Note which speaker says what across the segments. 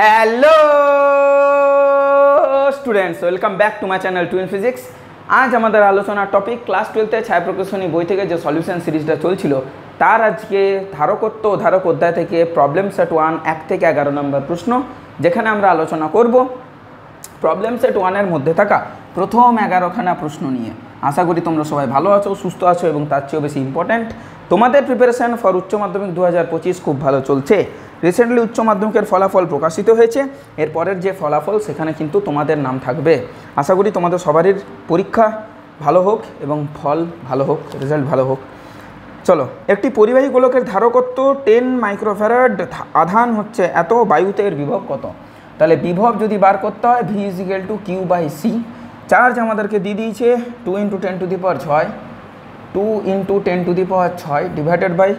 Speaker 1: Hello students, welcome back to my channel twin physics. আজ আমাদের আলোচনার টপিক ক্লাস 12-এ ছায়া প্রকাশনী বই থেকে যে সলিউশন সিরিজটা চলছিল তার আজকে ধারকত্ব ও ধারক অধ্যায় থেকে প্রবলেম সেট 1 1 থেকে 11 নম্বর প্রশ্ন, যেখানে আমরা আলোচনা করব প্রবলেম সেট 1-এর মধ্যে থাকা প্রথম 11খানা প্রশ্ন নিয়ে। আশা করি তোমরা সবাই ভালো আছো, সুস্থ আছো এবং তার চেয়েও বেশি ইম্পর্ট্যান্ট তোমাদের প্রিপারেশান ফর উচ্চ মাধ্যমিক 2025 খুব ভালো চলছে। রিসেন্টলি উচ্চ মাধ্যমিকের ফলাফল প্রকাশিত হয়েছে, এরপরের যে ফলাফল সেখানে কিন্তু তোমাদের নাম থাকবে। আশা করি তোমাদের সবারই পরীক্ষা ভালো হোক এবং ফল ভালো হোক, রেজাল্ট ভালো হোক। চলো, একটি পরিবাহী গোলকের ধারকত্ব 10 মাইক্রোফ্যারাড, আধান হচ্ছে এত, বায়ুতে এর বিভব কত? তাহলে বিভব যদি বার করতে হয় V = Q/C। চার্জ আমাদেরকে দিয়ে দিয়েছে 2 × 10⁶, 2 × 10⁶ ডিভাইডেড বাই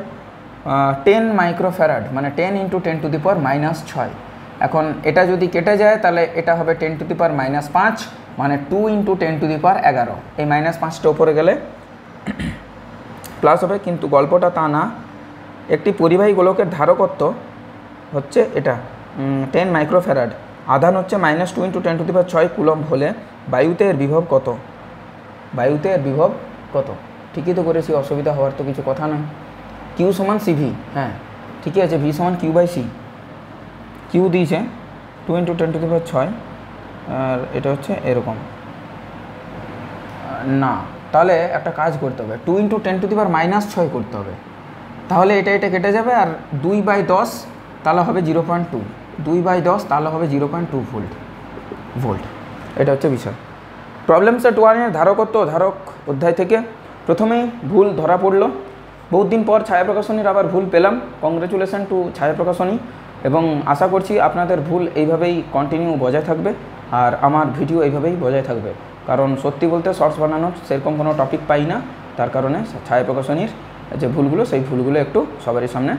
Speaker 1: 10 মাইক্রোফ্যারাড, মানে 10 × 10⁻⁻6। এখন এটা যদি কেটে যায় তাহলে এটা হবে 10⁻⁻5, মানে 2 × 10⁻11। এই -5টা উপরে গেলে প্লাস হবে, কিন্তু গল্পটা তা না। একটি পরিবাহী গোলকের ধারকত্ব হচ্ছে এটা 10 মাইক্রোফ্যারাড, আধান হচ্ছে -2 × 10⁶ কুলম্ব হলে বায়ুতে এর বিভব কত? বায়ুতে এর বিভব কত? ঠিকই তো করেছি, অসুবিধা হওয়ার তো কিছু কথা নয়। Q = CV, হ্যাঁ ঠিকই আছে। V = Q/C। Q দিয়েছে 2 × 10⁶, আর এটা হচ্ছে এরকম না। তাহলে একটা কাজ করতে হবে, 2 × 10⁻⁻6 করতে হবে, তাহলে এটা কেটে যাবে। আর 2/10 তাহলে হবে 0.2, 2/10 তাহলে হবে 0.2 ভোল্ট। এটা হচ্ছে বিষয়। প্রবলেম সেট 1-এর ধারকত্ব ধারক অধ্যায় থেকে প্রথমেই ভুল ধরা পড়লো। বহুত দিন পর ছায়া প্রকাশনীর আবার ভুল পেলাম। কংগ্রেচুলেশন টু ছায়া প্রকাশনী, এবং আশা করছি আপনাদের ভুল এইভাবেই কন্টিনিউ বজায় থাকবে আর আমার ভিডিও এইভাবেই বজায় থাকবে। কারণ সত্যি বলতে শর্টস বানানোর সেরকম কোনো টপিক পাই না, তার কারণে ছায়া প্রকাশনীর যে ভুলগুলো সেই ভুলগুলো একটু সবারই সামনে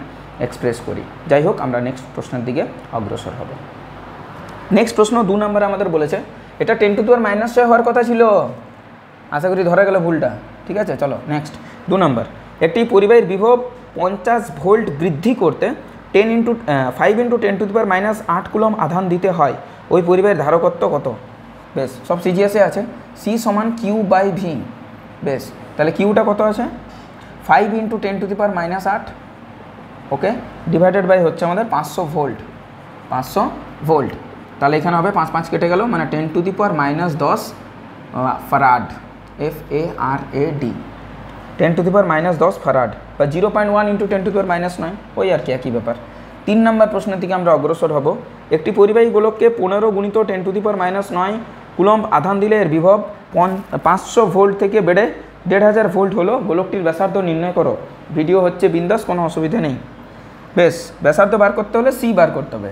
Speaker 1: এক্সপ্রেস করি। যাই হোক, আমরা নেক্সট প্রশ্নের দিকে অগ্রসর হব। নেক্সট প্রশ্ন 2 নম্বরে আমাদের বলেছে এটা 10⁻⁻6 হওয়ার কথা ছিল। আশা করি ধরা গেল ভুলটা, ঠিক আছে। চলো নেক্সট 2 নম্বর। একটি পরিবাহীর বিভব 50 ভোল্ট বৃদ্ধি করতে 5 × 10⁻⁸ কুলম্ব আধান দিতে হয়, ওই পরিবাহীর ধারকত্ব কত? বেশ, সব সিজিএসে আছে। C = Q/V। বেশ, তাহলে কিউটা কত আছে? 5 × 10⁻⁸, ওকে, ডিভাইডেড বাই হচ্ছে আমাদের 500 ভোল্ট। তাহলে এখানে হবে 5 5 কেটে গেল, মানে 10⁻−10 ফারাড, FARAD, 10⁻−10 ফারাড বা 0.1 × 10⁻⁹, ওই আর কি, একই ব্যাপার। 3 নম্বর প্রশ্নের দিকে আমরা অগ্রসর হব। একটি পরিবাহী গোলককে 15 × 10⁻⁹ কুলম্ব আধান দিলে এর বিভব 500 ভোল্ট থেকে বেড়ে 1500 ভোল্ট হলো। গোলকটির ব্যাসার্ধ নির্ণয় করো। ভিডিও হচ্ছে বিন্দাস, কোনো অসুবিধা নেই। বেশ, ব্যাসার্ধ বার করতে হলে C বার করতে হবে।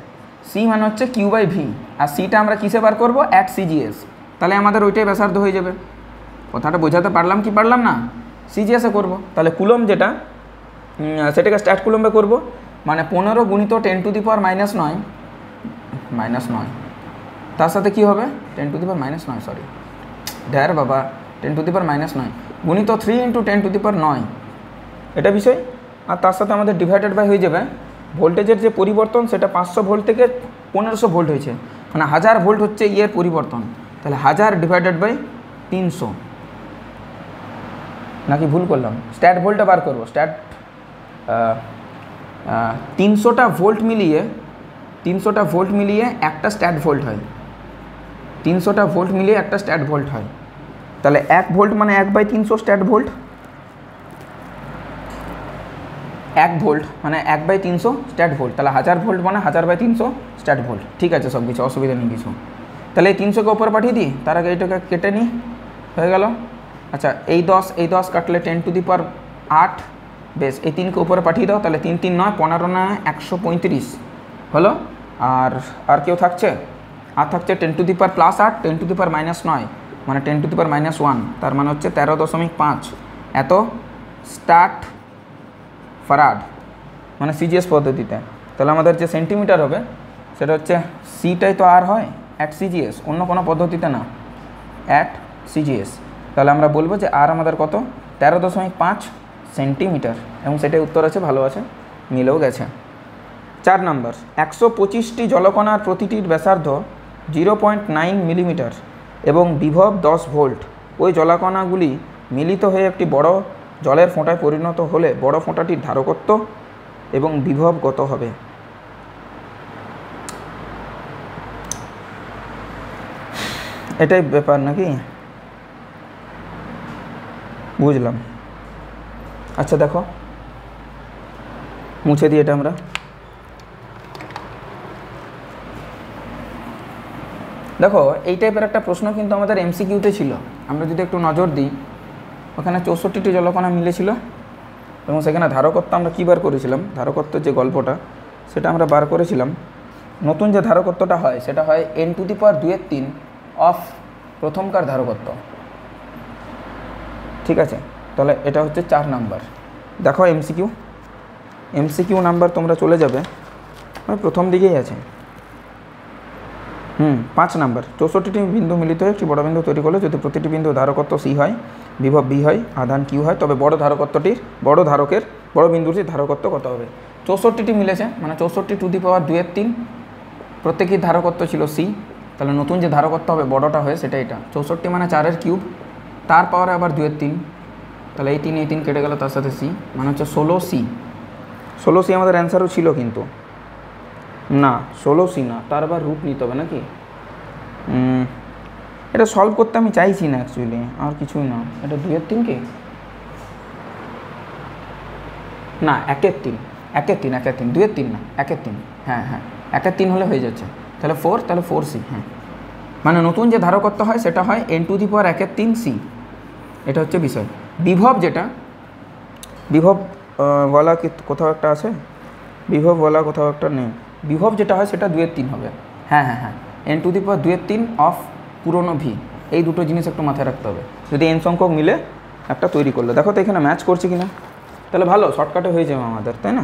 Speaker 1: C মানে হচ্ছে Q/V, আর Cটা আমরা কিসে বার করব? @ CGS। তাহলে আমাদের ওইটাই ব্যাসার্ধ হয়ে যাবে। কথাটা বোঝাতে পারলাম কি পারলাম না? CGS-এ করব। তাহলে কুলম্ব যেটা, সেটাকে স্ট্যাট কুলম্বে করব, মানে 15 × 10⁻⁹ তার সাথে কি হবে 10⁻⁹, সরি ঢের বাবা, 10⁻⁹ গুণিত 3 × 10⁹, এটা বিষয়। আর তার সাথে আমাদের ডিভাইডেড বাই হয়ে যাবে ভোল্টেজের যে পরিবর্তন, সেটা 500 ভোল্ট থেকে 1500 ভোল্ট হয়েছে, মানে 1000 ভোল্ট হচ্ছে ইয়ের পরিবর্তন। তাহলে 1000 ডিভাইডেড বাই 300, নাকি ভুল করলাম? স্ট্যাট ভোল্টটা বার করবো। স্ট্যাট 300টা ভোল্ট মিলিয়ে একটা স্ট্যাট ভোল্ট হয়। 300টা ভোল্ট মিলিয়ে একটা স্ট্যাট ভোল্ট হয়। তাহলে 1 ভোল্ট মানে 1/300 স্ট্যাট ভোল্ট। 1 ভোল্ট মানে 1/300 স্ট্যাট ভোল্ট। তাহলে 1000 ভোল্ট মানে 1000/300 স্ট্যাট ভোল্ট। ঠিক আছে, সব কিছু অসুবিধা নেই কিছু। তাহলে এই 300কে উপরে পাঠিয়ে দিই, তার আগে এইটাকে কেটে নিই, হয়ে গেল। আচ্ছা, এই 10 কাটলে 10⁸। বেশ, এই 3কে উপরে পাঠিয়ে দাও, তাহলে 3 3 9, 15 9 135 হলো। আর কেউ থাকছে? আর থাকছে 10⁻+8, 10⁻−9 মানে 10⁻−1, তার মানে হচ্ছে 13.5 এত স্টার্ট ফারাড, মানে সিজিএস পদ্ধতিতে। তাহলে আমাদের যে সেন্টিমিটার হবে সেটা হচ্ছে সিটাই তো আর হয় @ CGS, অন্য কোনো পদ্ধতিতে না, @ CGS। তাহলে আমরা বলবো যে আর আমাদের কত? 13.5 সেন্টিমিটার, এবং সেটাই উত্তর আছে, ভালো আছে, মিলেও গেছে। 4 নম্বর, 125টি জলকণার প্রতিটির ব্যাসার্ধ 0.9 মিলিমিটার এবং বিভব 10 ভোল্ট। ওই জলকণাগুলি মিলিত হয়ে একটি বড় জলের ফোঁটায় পরিণত হলে বড় ফোঁটাটির ধারকত্ব এবং বিভব কত হবে? এটাই ব্যাপার নাকি? বুঝলাম। আচ্ছা দেখো, মুছে দিই এটা আমরা। দেখো এই টাইপের একটা প্রশ্ন কিন্তু আমাদের এমসিকিউতে ছিল। আমরা যদি একটু নজর দিই, ওখানে 64টি জলকণা মিলেছিল এবং সেখানে ধারকত্ব আমরা কী বার করেছিলাম, ধারকত্বের যে গল্পটা সেটা আমরা বার করেছিলাম। নতুন যে ধারকত্বটা হয় সেটা হয় n⁴ অফ প্রথমকার ধারকত্ব। ঠিক আছে, তাহলে এটা হচ্ছে 4 নাম্বার। দেখো এমসিকিউ নাম্বার তোমরা চলে যাবে, প্রথম দিকেই আছে। 5 নাম্বার, 64টি বিন্দু মিলিত হয়ে একটি বড় বিন্দু তৈরি করলে যদি প্রতিটি বিন্দু ধারকত্ব সি হয়, বিভব বি হয়, আধান কিউ হয়, তবে বড় বিন্দুটির ধারকত্ব কত হবে? 64টি মিলেছে, মানে 64⁻²⁵ প্রত্যেকের ধারকত্ব ছিল সি। তাহলে নতুন যে ধারকত্ব হবে বড়টা হয় সেটা এটা 64 মানে 4-এর কিউব, তার পাওয়ারে আবার 2-3, তাহলে এই 3 কেটে গেল, তার সাথে সি মানে হচ্ছে 16C আমাদের অ্যান্সারও ছিল, কিন্তু না 16C না, তার আবার রুট নিতে হবে নাকি? এটা সলভ করতে আমি চাইছি না অ্যাকচুয়ালি, আর কিছুই না। এটা 2-3 কি না, 1-3, 2-3 না, 1-3, হ্যাঁ 1-3 হলে হয়ে যাচ্ছে। তাহলে 4, তাহলে 4C। হ্যাঁ, মানে নতুন যে ধারকত্ব হয় সেটা হয় n⁻⁻⁴C। এটা হচ্ছে বিষয়। বিভব যেটা, বিভব বলা কি কোথাও একটা আছে? বিভব বলা কোথাও একটা নেই। বিভব যেটা হয় সেটা 2-3 হবে। হ্যাঁ n⁻² অফ পুরনো ভি। এই দুটো জিনিস একটু মাথায় রাখতে হবে যদি n সংখ্যক মিলে একটা তৈরি করলো। দেখো তো এখানে ম্যাচ করছে কিনা, তাহলে ভালো, শর্টকাটে হয়ে যাবে আমাদের, তাই না?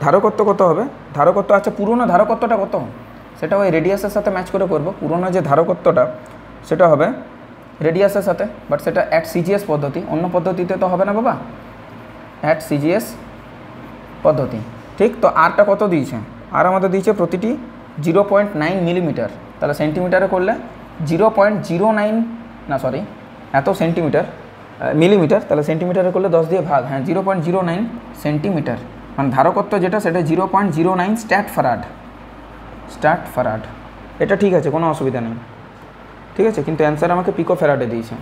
Speaker 1: ধারকত্ব কত হবে? ধারকত্ব, আচ্ছা পুরনো ধারকত্বটা কত সেটা ওই রেডিয়াসের সাথে ম্যাচ করে করবো। পুরনো যে ধারকত্বটা সেটা হবে রেডিয়াসের সাথে, বাট সেটা অ্যাট সিজিএস পদ্ধতি, অন্য পদ্ধতিতে তো হবে না বাবা, অ্যাট সিজিএস পদ্ধতি। ঠিক, তো আরটা কত দিয়েছে? আর আমাদের দিয়েছে প্রতিটি 0.9 মিলিমিটার, তাহলে সেন্টিমিটারে করলে 0.09, না সরি এত সেন্টিমিটার, মিলিমিটার, তাহলে সেন্টিমিটারে করলে 10 দিয়ে ভাগ। হ্যাঁ 0.09 সেন্টিমিটার, মানে ধারকত্ব যেটা সেটা 0.09 স্ট্যাট ফারাড। এটা ঠিক আছে, কোনো অসুবিধা নেই, ঠিক আছে। কিন্তু অ্যান্সার আমাকে পিকো ফ্যারাডে দিয়েছে,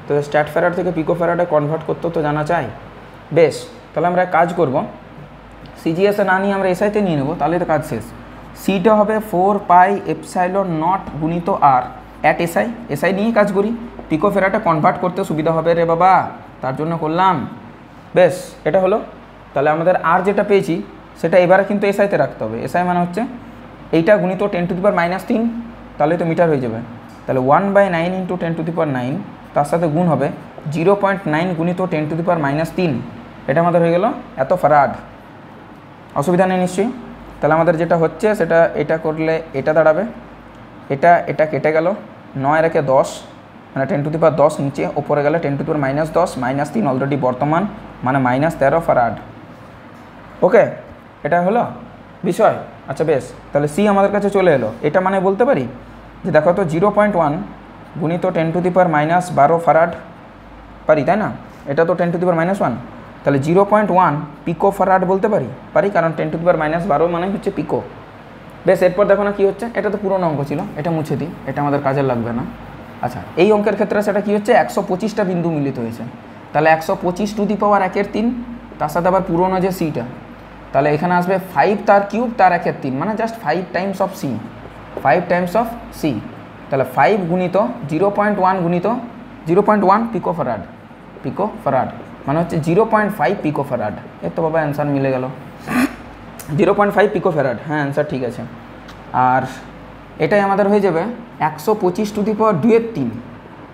Speaker 1: তো স্ট্যাট ফ্যারাড থেকে পিকো ফ্যারাডে কনভার্ট করতে তো জানা চাই। বেশ, তাহলে আমরা কাজ করব, সিজিএসে না নিয়ে আমরা এসআইতে নিয়ে নেব, তাহলে তো কাজ শেষ। সিটা হবে 4πε0 গুণিত আর অ্যাট এসআই নিয়েই কাজ করি। পিকো ফ্যারাডে কনভার্ট করতে সুবিধা হবে রে বাবা, তার জন্য করলাম। বেশ, এটা হলো। তাহলে আমাদের আর যেটা পেয়েছি সেটা এবারে কিন্তু এসআইতে রাখতে হবে। এসআই মানে হচ্ছে এইটা গুণিত 10⁻³ তাহলে তো মিটার হয়ে যাবে। তাহলে 1/9 × 10⁹, তার সাথে গুণ হবে 0.9 গুণিত 10⁻³ এটা আমাদের হয়ে গেল এত ফারাড। অসুবিধা নেই নিশ্চয়ই। তাহলে আমাদের যেটা হচ্ছে সেটা এটা করলে এটা দাঁড়াবে, এটা কেটে গেল, 9×10 মানে 10⁻10 নিচে, ওপরে গেলে 10⁻−10, -3 অলরেডি বর্তমান মানে -13 ফারাড। ওকে, এটা হলো বিষয়। আচ্ছা বেশ, তাহলে সি আমাদের কাছে চলে এলো। এটা মানে বলতে পারি যে দেখো তো 0.1 গুণিত 10⁻12 ফারাড পারি, তাই না? এটা তো 10⁻−1, তাহলে 0.1 পিকো ফারাড বলতে পারি, কারণ 10⁻12 মানে হচ্ছে পিকো। বেশ, এরপর দেখো না কী হচ্ছে, এটা তো পুরনো অঙ্ক ছিল, এটা মুছে দিই, এটা আমাদের কাজে লাগবে না। আচ্ছা, এই অঙ্কের ক্ষেত্রে সেটা কী হচ্ছে, 125টা বিন্দু মিলিত হয়েছে, তাহলে 125⁻³ তার সাথে আবার পুরনো যে সিটা, তাহলে এখানে আসবে 5 তার কিউব তার 1/3, মানে জাস্ট 5 টাইমস অফ সি। তাহলে 5 গুণিত 0.1 গুণিত 0.1 পিকো ফারাড মানে হচ্ছে 0.5 পিকো ফারাড। এর তো বাবা অ্যান্সার মিলে গেল, 0.5 পিকো ফারাড। হ্যাঁ অ্যান্সার ঠিক আছে। আর এটাই আমাদের হয়ে যাবে 125⁻²³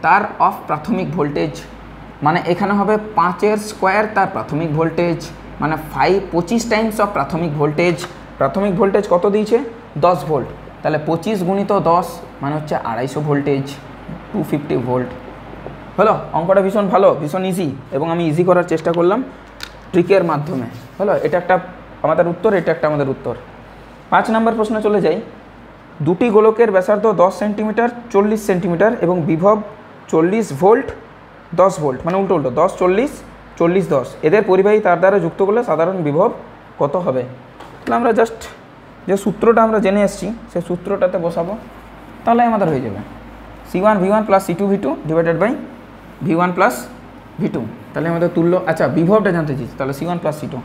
Speaker 1: তার অফ প্রাথমিক ভোল্টেজ, মানে এখানে হবে 5-এর স্কোয়ার তার প্রাথমিক ভোল্টেজ, মানে 25 টাইমস অফ প্রাথমিক ভোল্টেজ কত দিয়েছে? 10 ভোল্ট। তাহলে 25 গুণিত 10 মানে হচ্ছে 250 ভোল্টেজ, 250 ভোল্ট। হলো, অঙ্কটা ভীষণ ভালো, ভীষণ ইজি, এবং আমি ইজি করার চেষ্টা করলাম ট্রিকের মাধ্যমে। হলো, এটা একটা আমাদের উত্তর, এটা একটা আমাদের উত্তর। 5 নম্বর প্রশ্নে চলে যাই। দুটি গোলকের ব্যাসার্ধ 10 সেন্টিমিটার 40 সেন্টিমিটার এবং বিভব 40 ভোল্ট 10 ভোল্ট, মানে উল্টো 10 40 40 10, এদের পরিবাহী তার দ্বারা যুক্ত করলে সাধারণ বিভব কত হবে? তাহলে আমরা জাস্ট যে সূত্রটা আমরা জেনে এসেছি সেই সূত্রটাতে বসাবো, তাহলে আমাদের হয়ে যাবে C1 V1 plus C2 V2 divided by V1 plus V2। তাহলে আমাদের তুল্য, আচ্ছা বিভবটা জানতে চাইছি, তাহলে C1 প্লাস C2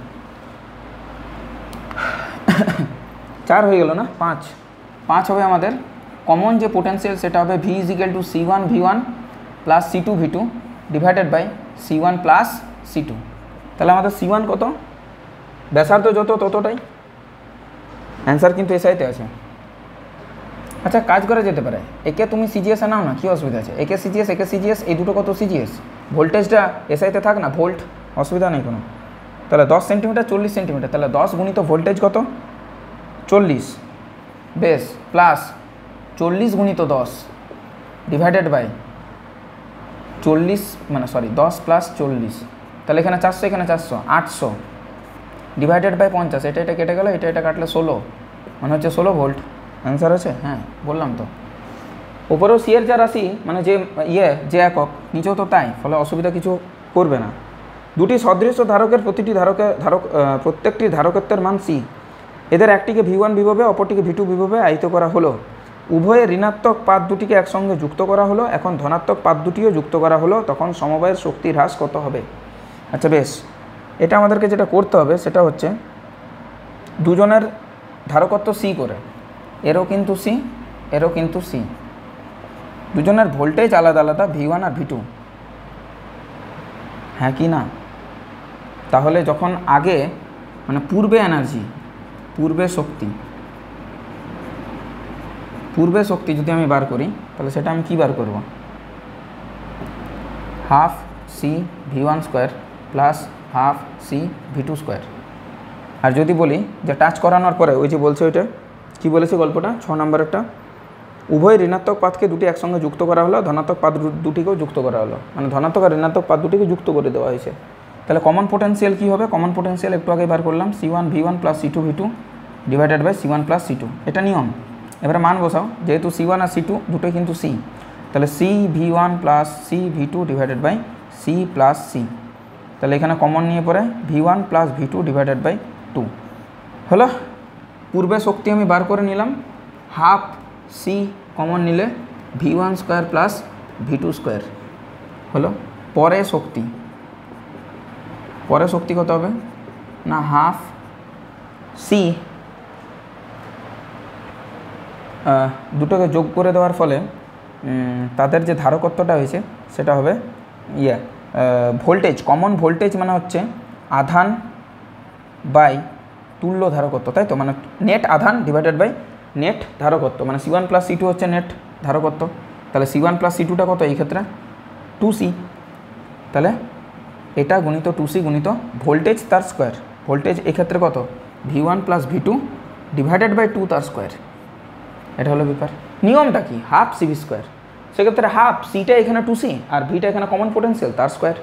Speaker 1: 4 হয়ে গেল না, 5 হবে আমাদের কমন যে পোটেন্সিয়াল, সেটা হবে V = C1 V1 plus C2 V2 divided by C1 plus C2। তাহলে আমাদের C1 কত, ব্যাসার্ধ যত ততটাই, অ্যান্সার কিন্তু এসআইতে আছে। আচ্ছা কাজ করা যেতে পারে, একে তুমি সিজিএসে নাও না, কী অসুবিধা আছে? একে সিজিএস এই দুটো কত সিজিএস, ভোল্টেজটা এসআইতে থাক না, ভোল্ট, অসুবিধা নেই কোনো। তাহলে 10 সেন্টিমিটার 40 সেন্টিমিটার, তাহলে 10 গুণিত ভোল্টেজ কত 40 বেশ, প্লাস 40 গুণিত 10 ডিভাইডেড বাই 40, মানে সরি 10 প্লাস 40, তাহলে এখানে 400 এখানে 400, 800 ডিভাইডেড বাই 50, এটা কেটে গেল, এটা কাটলে 16, মানে হচ্ছে 16 ভোল্ট। অ্যান্সার আছে, হ্যাঁ বললাম তো। ওপরেও সি এর যা রাশি, মানে যে একক, নিচেও তো তাই, ফলে অসুবিধা কিছু করবে না। দুটি সদৃশ্য ধারকের প্রত্যেকটি ধারকত্বের মান C, এদের একটিকে V1 বিভবে অপরটিকে V2 বিভবে আহিত করা হলো। উভয়ে ঋণাত্মক পাত দুটিকে একসঙ্গে যুক্ত করা হলো, এখন ধনাত্মক পাত দুটিও যুক্ত করা হলো, তখন সমবায়ের শক্তির হ্রাস কত হবে? আচ্ছা বেশ, এটা আমাদেরকে যেটা করতে হবে সেটা হচ্ছে দুজনের ধারকত্ব C করে, এরও কিন্তু C, এরও কিন্তু C, দুজনের ভোল্টেজ আলাদা আলাদা V1 আর V2, হ্যাঁ কি না? তাহলে যখন আগে, মানে পূর্বে এনার্জি, পূর্বে শক্তি যদি আমি বার করি, তাহলে সেটা আমি কি বার করব? Half C V1 square plus half C V2 square. আর যদি বলি যে টাচ করানোর পরে, ওই যে বলছে ওইটা কী বলেছে গল্পটা, 6 নম্বরেরটা, উভয় ঋণাত্মক পাতকে দুটি একসঙ্গে যুক্ত করা হলো, ধনাত্মক পাত দুটিকেও যুক্ত করা হলো, মানে ধনাত্মক আর ঋণাত্মক পাত দুটিকে যুক্ত করে দেওয়া হয়েছে। তাহলে কমন পোটেন্সিয়াল কী হবে? কমন পোটেন্সিয়াল একটু আগে বার করলাম, C1 V1 plus C2 V2 divided by C1 plus C2, এটা নিয়ম। এবারে মান বসাও, যেহেতু C1 আর C2 দুটোই কিন্তু C, তাহলে C V1 plus C V2 divided by C plus C, তাহলে এখানে কমন নিয়ে পরে V1 plus V2 divided by 2 হলো। পূর্বে শক্তি আমি বার করে নিলাম, হাফ C কমন নিলে V1 square plus V2 square হলো। পরে শক্তি কত হবে না, হাফ C, দুটোকে যোগ করে দেওয়ার ফলে তাদের যে ধারকত্বটা হয়েছে সেটা হবে ভোল্টেজ, কমন ভোল্টেজ মানে হচ্ছে আধান বাই তুল্য ধারকত্ব, তাই তো, মানে নেট আধান ডিভাইডেড বাই নেট ধারকত্ব, মানে C1 প্লাস C2 হচ্ছে নেট ধারকত্ব, তাহলে C1 প্লাস C2টা কত এই ক্ষেত্রে 2C, তাহলে এটা গুণিত 2C গুণিত ভোল্টেজ তার স্কোয়ার, ভোল্টেজ এক্ষেত্রে কত V1 plus V2 divided by 2 তার স্কোয়ার, এটা হলো ব্যাপার। নিয়মটা কি, হাফ CV স্কোয়ার, সেক্ষেত্রে হাফ Cটা এখানে 2C আর Vটা এখানে কমন পোটেন্সিয়াল তার স্কোয়ার।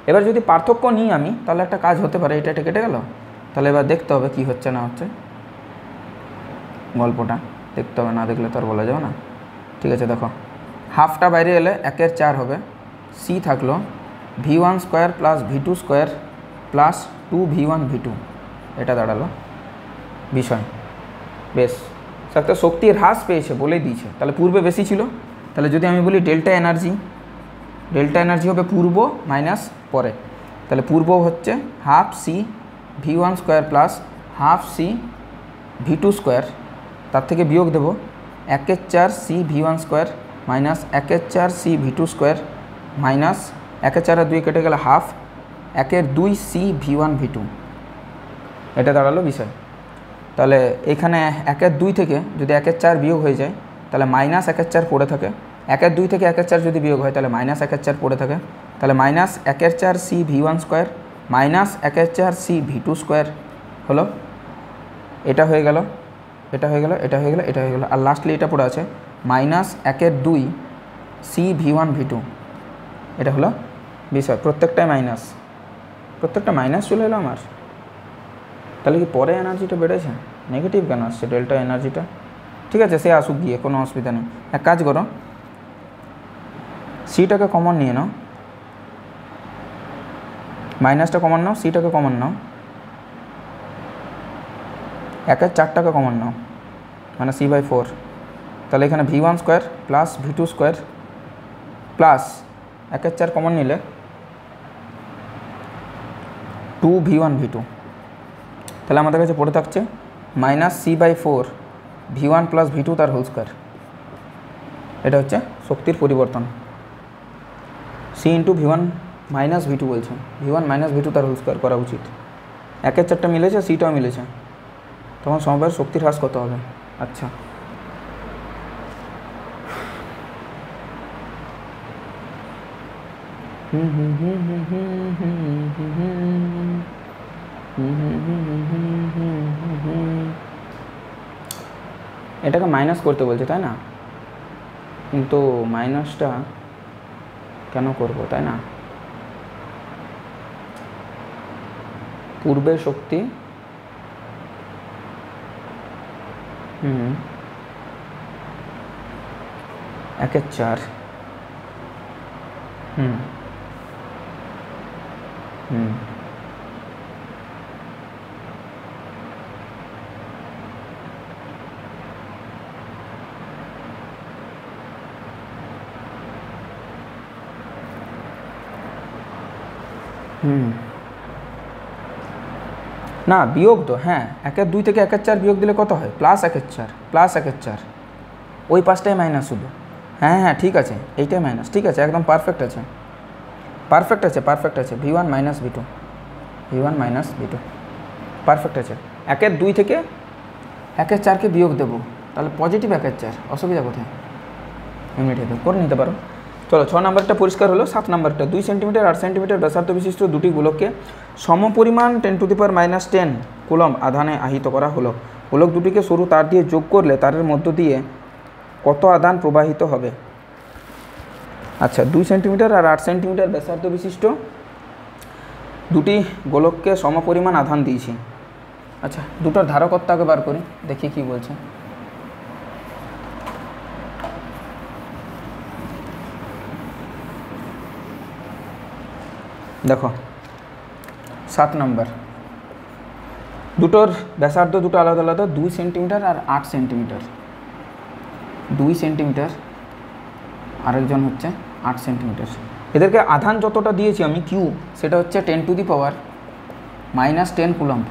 Speaker 1: এবার যদি পার্থক্য নিই আমি, তাহলে একটা কাজ হতে পারে, এটা কেটে গেল, তাহলে এবার দেখতে হবে কি হচ্ছে না হচ্ছে, গল্পটা দেখতে হবে, না দেখলে তো আর বলা যাবে না। ঠিক আছে, দেখো হাফটা বাইরে এলে 1/4 হবে, C থাকলো V1 square plus V2 square plus 2V1 V2, এটা দাঁড়ালো বিষয়। বেশ, একটা শক্তির হ্রাস পেয়েছে বলেই দিয়েছে, তাহলে পূর্বে বেশি ছিল, তাহলে যদি আমি বলি ডেল্টা এনার্জি হবে পূর্ব মাইনাস পরে, তাহলে পূর্ব হচ্ছে half C V1 square plus half C V2 square, তার থেকে বিয়োগ দেব 1/4 C V1 square minus 1/4 C V2 square minus 1/4 আর 2 কেটে গেলে হাফ 1/2 C V1 V2, এটা দাঁড়ালো বিষয়। তাহলে এখানে 1/2 থেকে যদি 1/4 বিয়োগ হয়ে যায়, তাহলে মাইনাস 1/4 পড়ে থাকে, 1/2 থেকে 1/4 যদি বিয়োগ হয় তাহলে মাইনাস 1/4 পড়ে থাকে, তাহলে minus 1/4 C V1 square minus 1/4 C V2 square হলো, এটা হয়ে গেল, এটা হয়ে গেল, এটা হয়ে গেল, এটা হয়ে গেল, আর লাস্টলি এটা পড়ে আছে মাইনাস 1/2 C V1 V2, এটা হলো বিষয়। প্রত্যেকটা মাইনাস চলে এলো আমার, তাহলে কি পরে এনার্জিটা বেড়েছে? নেগেটিভ কেন আসছে ডেল্টা এনার্জিটা? ঠিক আছে, সে আসুক গিয়ে, কোনো অসুবিধা নেই। এক কাজ করো, সিটাকে কমন নিয়ে নাও, মাইনাসটা কমন নাও, সিটাকে কমন নাও, 1/4টাকে কমন নাও, মানে c/4। তাহলে এখানে v1 square plus v2 square plus 1/4 common নিলে 2v1 v2। তাহলে আমাদের কাছে পড়ে থাকছে minus c/4 v1 plus v2 তার হোল স্কোয়ার। এটা হচ্ছে শক্তির পরিবর্তন। c into v1 minus v2 বলছে, v1 মাইনাস v2 তার হোল স্কোয়ার করা উচিত। 1/4টা মিলেছে, সিটাও মিলেছে, তখন সমবায়ের শক্তির হ্রাস কত হবে? আচ্ছা, এটাকে মাইনাস করতে বলছে তাই না? কিন্তু মাইনাসটা কেন করব, তাই না? পূর্বের শক্তি 1/4 না বিয়োগ তো, হ্যাঁ 1/2 থেকে 1/4 বিয়োগ দিলে কত হয়? প্লাস 1/4, প্লাস 1/4, ওই পাশটাই মাইনাস শুধু। হ্যাঁ হ্যাঁ ঠিক আছে, এইটাই মাইনাস, ঠিক আছে, একদম পারফেক্ট আছে, পারফেক্ট আছে, পারফেক্ট আছে। v1 minus v2, v1 minus v2 perfect আছে। 1/2 থেকে 1/4কে বিয়োগ দেবো, তাহলে পজিটিভ 1/4, অসুবিধা কোথায়? ইউনিট করে নিতে পারো। চলো 6 নম্বরটা পরিষ্কার হলো। 7 নম্বরটা 2 সেন্টিমিটার 8 সেন্টিমিটার ব্যাসার্ধ বিশিষ্ট দুটি গোলককে সমপরিমাণ 10⁻10 কুলম্ব আধানে আহিত করা হলো। গোলক দুটিকে সরু তার দিয়ে যোগ করলে তারের মধ্য দিয়ে কত আধান প্রবাহিত হবে? আচ্ছা, 2 সেন্টিমিটার আর 8 সেন্টিমিটার ব্যাসার্ধ বিশিষ্ট দুটি গোলককে সমপরিমাণ আধান দিয়েছি। আচ্ছা, দুটোর ধারকত্বকে বার করি, দেখি কি বলছে। দেখো 7 নম্বর, দুটোর ব্যাসার্ধ দুটো আলাদা আলাদা, 2 সেন্টিমিটার আর 8 সেন্টিমিটার। 2 সেন্টিমিটার, আরেকজন হচ্ছে 8 সেন্টিমিটার। এদেরকে আধান যতটা দিয়েছি আমি কিউ, সেটা হচ্ছে 10⁻⁻10 কুলম্ব।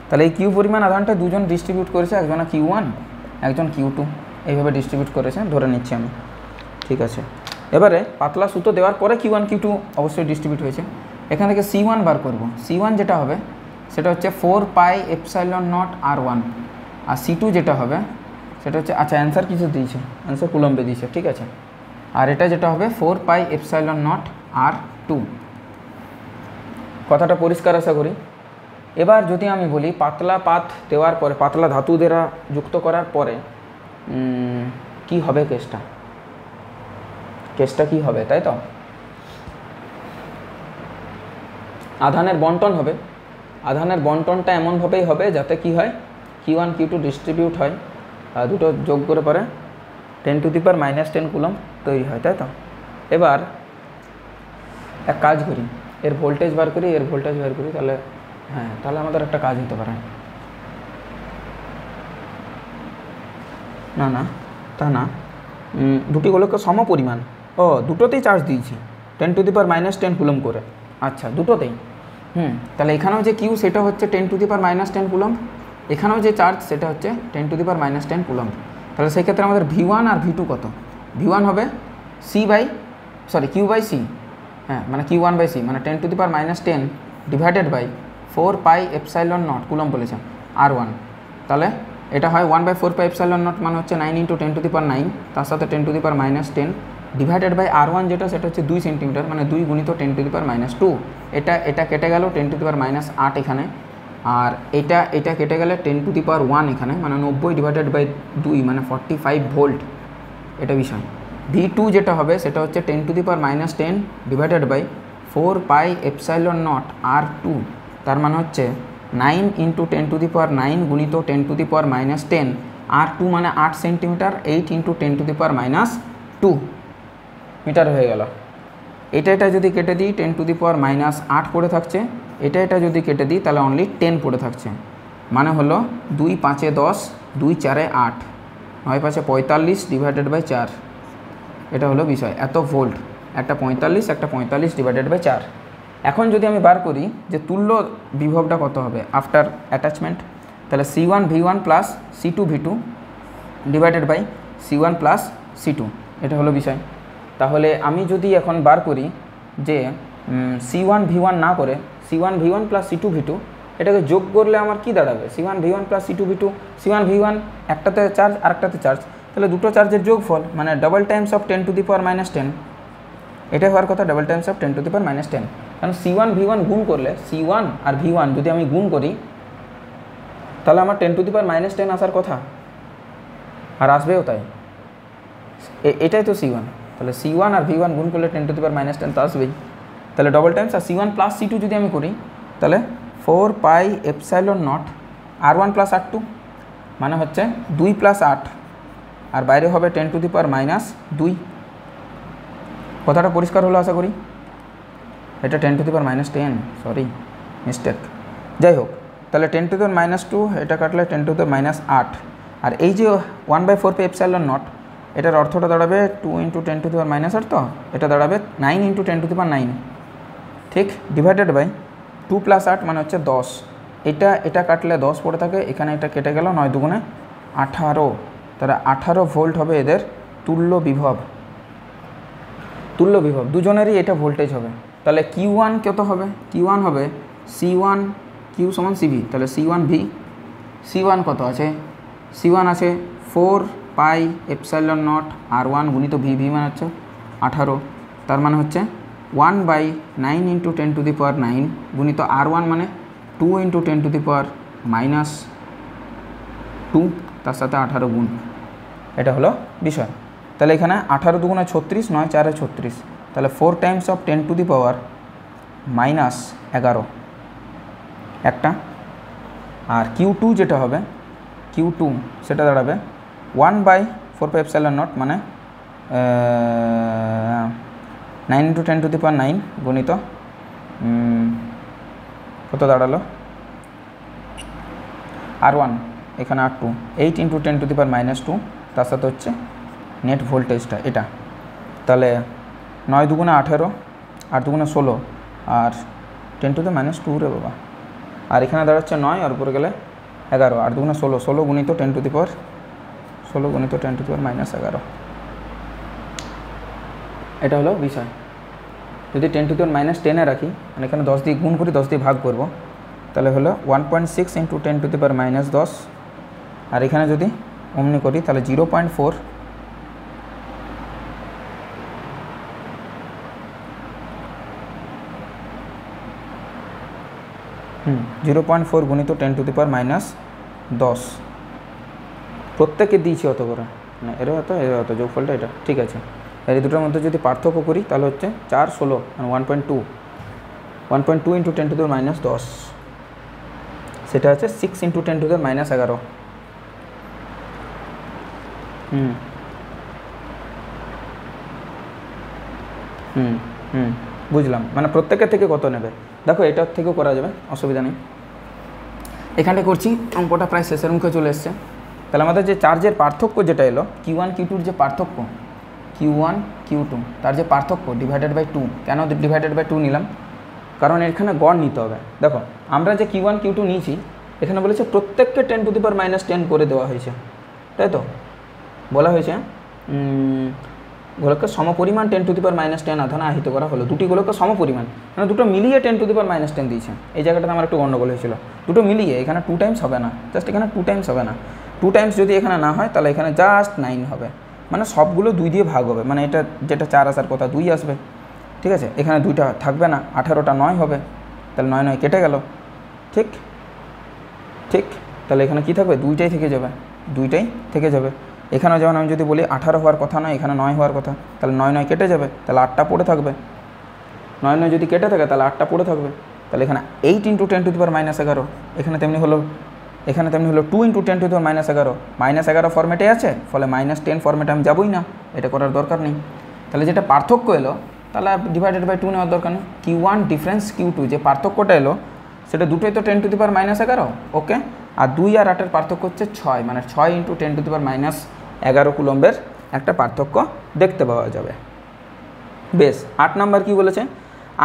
Speaker 1: তাহলে এই কিউ পরিমাণ আধানটা দুজন ডিস্ট্রিবিউট করেছে, একজনা Q1 একজন Q2, এইভাবে ডিস্ট্রিবিউট করেছে ধরে নিচ্ছি আমি, ঠিক আছে। এবারে পাতলা সুতো দেওয়ার পরে Q1 Q2 অবশ্যই ডিস্ট্রিবিউট হয়েছে। এখান থেকে C1 বার করব। C1 যেটা হবে সেটা হচ্ছে 4πε0 R1, আর C2 যেটা হবে সেটা হচ্ছে, আচ্ছা অ্যান্সার কিছু দিয়েছে, অ্যান্সার কুলম্বে দিয়েছে, ঠিক আছে। আর এটা যেটা হবে 4πε0 R2। কথাটা পরিষ্কার আশা করি। এবার যদি আমি বলি পাতলা পাত দেওয়ার পরে, পাতলা ধাতু দ্বারা যুক্ত করার পরে কি হবে কেসটা, কেসটা কি হবে, তাই তো? আধানের বন্টন হবে। আধানের বন্টনটা এমনভাবেই হবে যাতে কি হয়, Q1 Q2 ডিস্ট্রিবিউট হয়, আর দুটো যোগ করে পরে 10⁻10 কুলম্ব তৈরি হয়, তাই তো? এবার এক কাজ করি, এর ভোল্টেজ বার করি, এর ভোল্টেজ বার করি, তাহলে হ্যাঁ, তাহলে আমাদের একটা কাজ হতে পারে। না না, তা না, দুটি গোলককে সমপরিমাণ, ও দুটোতেই চার্জ দিয়েছি 10⁻10 কুলম্ব করে। আচ্ছা, দুটোতেই, তাহলে এখানেও যে কিউ সেটা হচ্ছে 10⁻10 কুলম্ব, এখানেও যে চার্জ সেটা হচ্ছে 10⁻10 কুলম্ব। তাহলে সেই ক্ষেত্রে আমাদের V1 আর V2 কত? V1 হবে Q/C, হ্যাঁ মানে Q1/C, মানে 10⁻10 ডিভাইডেড বাই 4πε0 কুলম্ব বলেছে R1। তাহলে এটা হয় 1/4πε0, মানে হচ্ছে 9 × 10⁹, তার সাথে 10⁻10 ডিভাইডেড বাই R1 যেটা সেটা হচ্ছে 2 সেন্টিমিটার, মানে 2 × 10⁻²। এটা কেটে গেল 10⁻৮ এখানে, আর এটা কেটে গেলে 10⁻1 এখানে, মানে 90 ডিভাইডেড বাই 2, মানে 45 ভোল্ট, এটা বিষয়। V2 যেটা হবে সেটা হচ্ছে 10⁻10 ডিভাইডেড বাই 4πε0 R2, তার মানে হচ্ছে 9 ইন্টু 10⁻9 গুণিত 10⁻−10 আর 2 মানে 8 সেন্টিমিটার, 8 ইন্টু 10⁻2 মিটার হয়ে গেল। এটা যদি কেটে দিই 10⁻8 পড়ে থাকছে, এটা যদি কেটে দিই তাহলে অনলি 10 পড়ে থাকছে। মানে হলো 2 5 10, 2 4 8, 9 5 45 ডিভাইডেড বাই 4। এটা হলো বিষয়, এত ভোল্ট, একটা 45 একটা 45 ডিভাইডেড বাই 4। এখন যদি আমি বার করি যে তুল্য বিভবটা কত হবে আফটার অ্যাটাচমেন্ট, তাহলে C1 V1 plus C2 V2 divided by C1 plus C2, এটা হলো বিষয়। তাহলে আমি যদি এখন বার করি যে C1 V1 না করে C1 V1 plus C2 V2, এটাকে যোগ করলে আমার কি দাঁড়াবে? C1 V1 plus C2 V2, C1 V1 একটাতে চার্জ আরেকটাতে চার্জ, তাহলে দুটো চার্জের যোগফল মানে ডবল টাইমস অফ 10⁻−10, এটাই হওয়ার কথা, ডবল টাইমস অফ 10⁻10। কারণ C1 V1 গুণ করলে C1 আর V1 যদি আমি গুণ করি তাহলে আমার 10⁻10 আসার কথা, আর আসবেও তাই। এটাই তো C1, তাহলে C1 আর V1 গুণ করলে 10⁻10 তো আসবেই, তাহলে ডবল টাইমস। আর C1 প্লাস C2 যদি আমি করি তাহলে 4πε0 R1 প্লাস R2, মানে হচ্ছে 2 প্লাস 8, আর বাইরে হবে 10⁻2। কথাটা পরিষ্কার হলো আশা করি। এটা 10⁻10, সরি মিস্টেক, যাই হোক। তাহলে 10⁻2 এটা কাটলে 10⁻8, আর এই যে 1/4πε0 এটার অর্থটা দাঁড়াবে 2 ইন্টু 10⁻8, তো এটা দাঁড়াবে 9 ইন্টু 10⁻9, ঠিক, ডিভাইডেড বাই 2 প্লাস 8 মানে হচ্ছে 10। এটা কাটলে 10 পড়ে থাকে, এখানে এটা কেটে গেল, 9 দুগুণে 18, তাহলে 18 ভোল্ট হবে এদের তুল্য বিভব। দুজনেরই এটা ভোল্টেজ হবে। তাহলে Q1 কত হবে? Q1 হবে C1 Q সমান CV, তাহলে C1 V, C1 কত আছে? C1 আছে 4πε0 R1 গুণিত V, মানে হচ্ছে 18, তার মানে হচ্ছে 1/9 ইন্টু 10⁻9 গুণিত R1 মানে 2 ইন্টু 10⁻2, তার সাথে 18 গুণ, এটা হলো বিষয়। তাহলে এখানে 18 দুগুণে 36, 9 4 36, তাহলে 4 টাইমস অফ 10⁻11 একটা। আর Q2 যেটা হবে, Q2 সেটা দাঁড়াবে 1/4πε0 মানে 9 ইন্টু 10⁻9 গুণিত কত দাঁড়ালো R1, এখানে R2, 8 ইন্টু 10⁻2, তার সাথে হচ্ছে নেট ভোল্টেজটা এটা। তাহলে 9 দুগুণে 18, 8 দুগুণে 16, আর 10⁻2 রে বাবা, আর এখানে দাঁড়াচ্ছে 9, আর উপরে গেলে 11, 8 দুগুণে 16, 16 গুণিত 10⁻11, এটা হলো বিষয়। যদি 10⁻10 রাখি, মানে এখানে 10 দিয়ে গুণ করি, 10 দিয়ে ভাগ করব, তাহলে হলো 1.6 ইন্টু 10⁻10, আর এখানে যদি অমনি করি তাহলে 0.4, 0.4 গুণিত 10⁻10, প্রত্যেকে দিয়েছি অত করে, না এর হতো যোগফলটা এটা, ঠিক আছে। আর এই দুটোর মধ্যে যদি পার্থক্য করি তাহলে হচ্ছে 4 16 মানে 1.2 ইন্টু 10⁻10, সেটা হচ্ছে 6 ইন্টু 10⁻11। বুঝলাম, মানে প্রত্যেকের থেকে কত নেবে। দেখো এটার থেকেও করা যাবে, অসুবিধা নেই। এখানটা করছি, অঙ্কটা প্রায় শেষের মুখে চলে এসছে। তাহলে আমাদের যে চার্জের পার্থক্য যেটা এলো, Q1 Q2-র যে পার্থক্য, Q1 Q2 তার যে পার্থক্য ডিভাইডেড বাই 2, কেন ডিভাইডেড বাই 2 নিলাম? কারণ এখানে গড় নিতে হবে। দেখো আমরা যে Q1 Q2 নিয়েছি, এখানে বলেছে প্রত্যেককে 10⁻10 করে দেওয়া হয়েছে, তাই তো বলা হয়েছে। গোলককে সমপরিমাণ 10⁻10 আধানে আহিত করা হলো। দুটি গোলককে সমপরিমাণ মানে দুটো মিলিয়ে 10⁻10 দিয়েছে। এই জায়গাটাতে আমার একটু গণ্ডগোল হয়েছিল, দুটো মিলিয়ে, এখানে 2 টাইমস হবে না, জাস্ট এখানে 2 টাইমস হবে না। 2 টাইমস যদি এখানে না হয় তাহলে এখানে জাস্ট 9 হবে, মানে সবগুলো 2 দিয়ে ভাগ হবে, মানে এটা যেটা 4 আসার কথা 2 আসবে, ঠিক আছে। এখানে 2টা থাকবে না, 18টা 9 হবে, তাহলে 9 9 কেটে গেল, ঠিক ঠিক। তাহলে এখানে কি থাকবে? 2টাই থেকে যাবে, 2টাই থেকে যাবে। এখানেও যেমন আমি যদি বলি 18 হওয়ার কথা নয়, এখানে 9 হওয়ার কথা, তাহলে 9 9 কেটে যাবে, তাহলে 8টা পড়ে থাকবে। 9 9 যদি কেটে থাকে তাহলে 8টা পড়ে থাকবে, তাহলে এখানে 8 × 10⁻11, এখানে তেমনি হলো 2 × 10⁻11, -11 ফর্মেটে আছে, ফলে -10 ফর্মেটে আমি যাবই না, এটা করার দরকার নেই। তাহলে যেটা পার্থক্য এলো তাহলে ডিভাইডেড বাই 2 নেওয়ার দরকার নেই। Q1 ডিফারেন্স Q2, যে পার্থক্যটা এলো সেটা দুটোই তো 10⁻11, ওকে। আর 2 আর 8-এর পার্থক্য হচ্ছে 6, মানে 6 × 10⁻11 কুলম্বের একটা পার্থক্য দেখতে পাওয়া যাবে। বেশ, 8 নাম্বার কী বলেছে,